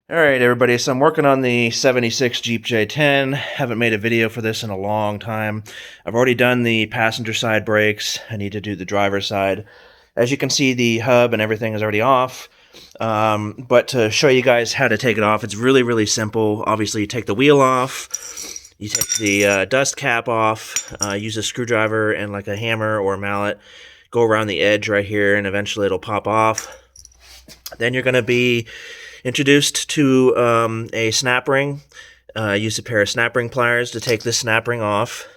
Alright everybody, so I'm working on the 76 Jeep J10. Haven't made a video for this in a long time. I've already done the passenger side brakes. I need to do the driver's side. As you can see, the hub and everything is already off. But to show you guys how to take it off, it's really simple. Obviously, you take the wheel off. You take the dust cap off. Use a screwdriver and like a hammer or a mallet. Go around the edge right here and eventually it'll pop off. Then you're going to be introduced to a snap ring. Use a pair of snap ring pliers to take this snap ring off.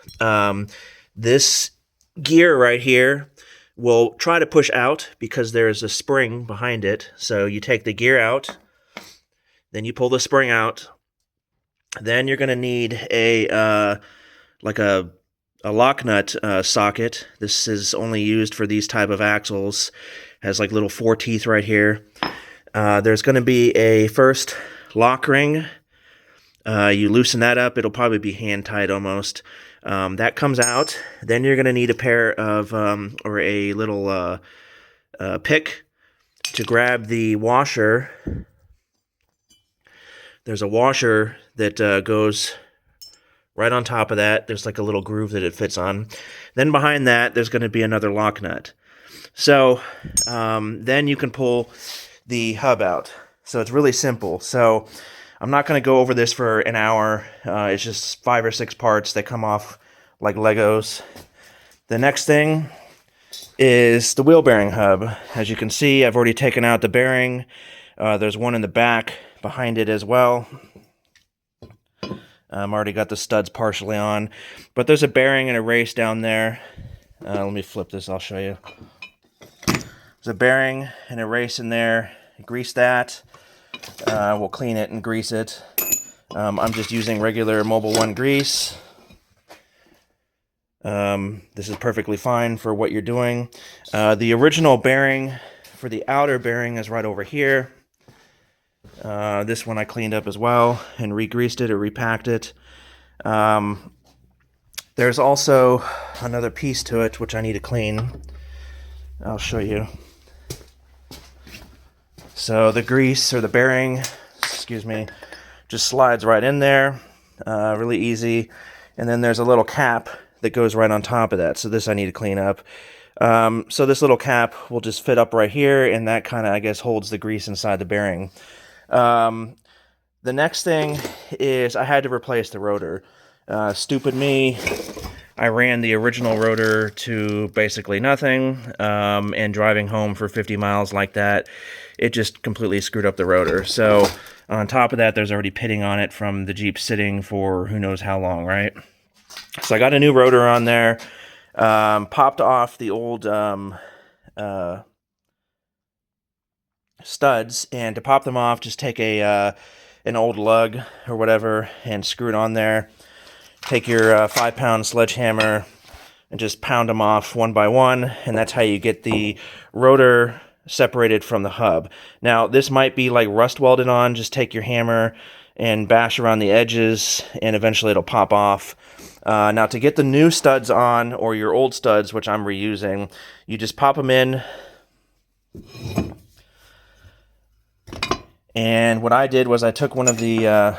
This gear right here will try to push out because there's a spring behind it. So you take the gear out, then you pull the spring out. Then you're going to need a like a lock nut socket. This is only used for these type of axles. Has like little 4 teeth right here. There's going to be a first lock ring. You loosen that up. It'll probably be hand tight almost. That comes out. Then you're going to need a pair of, or a little pick to grab the washer. There's a washer that goes right on top of that. There's like a little groove that it fits on. Then behind that, there's going to be another lock nut. So then you can pull the hub out. So it's really simple. So I'm not going to go over this for an hour. It's just 5 or 6 parts that come off like Legos. The next thing is the wheel bearing hub. As you can see, I've already taken out the bearing. There's one in the back behind it as well. I've already got the studs partially on, but there's a bearing and a race down there. Let me flip this, I'll show you. There's a bearing and a race in there. Grease that. We'll clean it and grease it. I'm just using regular Mobil 1 grease. This is perfectly fine for what you're doing. The original bearing for the outer bearing is right over here. This one I cleaned up as well and re-greased it or repacked it. There's also another piece to it which I need to clean. I'll show you. So the grease or the bearing, excuse me, just slides right in there, really easy. And then there's a little cap that goes right on top of that. So this I need to clean up. So this little cap will just fit up right here, and that kind of, I guess, holds the grease inside the bearing. The next thing is I had to replace the rotor. Stupid me. I ran the original rotor to basically nothing, and driving home for 50 miles like that, it just completely screwed up the rotor. So on top of that, there's already pitting on it from the Jeep sitting for who knows how long, right? So I got a new rotor on there, popped off the old studs, and to pop them off, just take an old lug or whatever and screw it on there. Take your 5-pound sledgehammer and just pound them off one by one, and that's how you get the rotor separated from the hub. Now, this might be like rust welded on. Just take your hammer and bash around the edges, and eventually it'll pop off. Now, to get the new studs on, or your old studs, which I'm reusing, you just pop them in. And what I did was I took one of the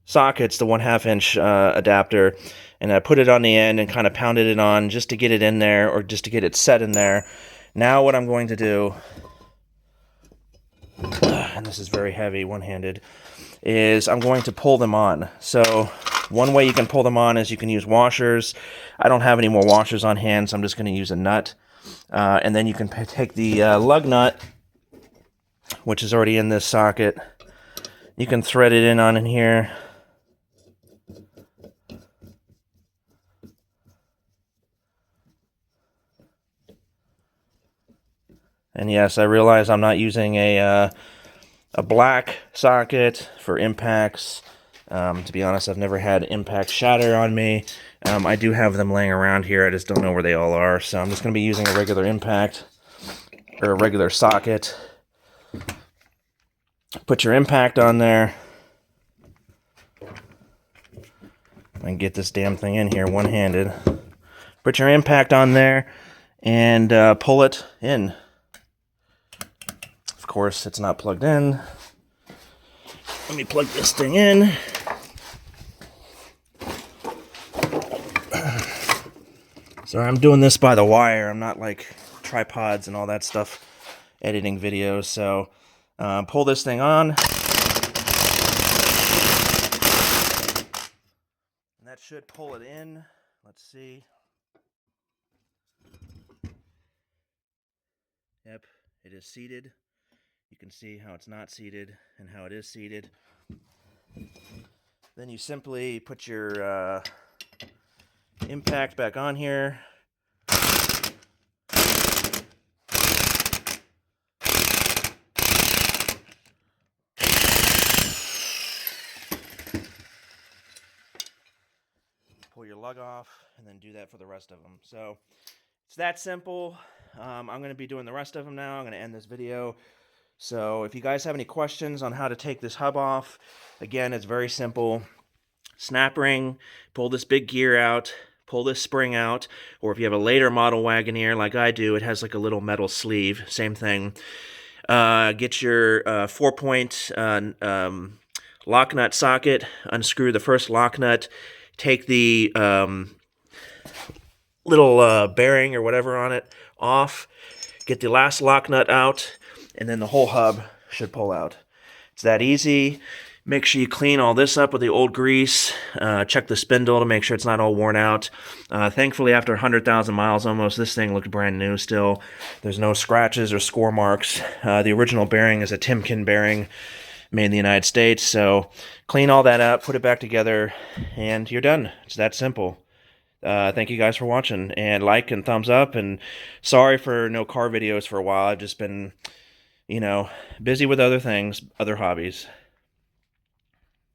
sockets, the 1/2 inch adapter, and I put it on the end and kind of pounded it on just to get it in there, or just to get it set in there. Now what I'm going to do, and this is very heavy one-handed, is I'm going to pull them on. So one way you can pull them on is you can use washers. I don't have any more washers on hand, so I'm just going to use a nut. And then you can take the lug nut, which is already in this socket. You can thread it in here. And yes, I realize I'm not using a black socket for impacts. To be honest, I've never had impact shatter on me. I do have them laying around here. I just don't know where they all are. So I'm just going to be using a regular impact, or a regular socket. Put your impact on there. And get this damn thing in here one-handed. Put your impact on there and pull it in. Of course, it's not plugged in. Let me plug this thing in. Sorry, I'm doing this by the wire. I'm not like tripods and all that stuff editing videos. So pull this thing on. And that should pull it in. Let's see. Yep, it is seated. You can see how it's not seated and how it is seated. Then you simply put your impact back on here. Pull your lug off and then do that for the rest of them. So it's that simple. I'm going to be doing the rest of them now. I'm going to end this video. So if you guys have any questions on how to take this hub off, again, it's very simple. Snap ring, pull this big gear out, pull this spring out, or if you have a later model Wagoneer like I do, it has like a little metal sleeve, same thing. Get your 4-point lock nut socket, unscrew the first lock nut, take the little bearing or whatever on it off, get the last lock nut out, and then the whole hub should pull out. It's that easy. Make sure you clean all this up with the old grease. Check the spindle to make sure it's not all worn out. Thankfully, after 100,000 miles almost, this thing looked brand new still. There's no scratches or score marks. The original bearing is a Timken bearing made in the United States. So clean all that up, put it back together, and you're done. It's that simple. Thank you guys for watching, and like and thumbs up, and sorry for no car videos for a while. I've just been, busy with other things, other hobbies.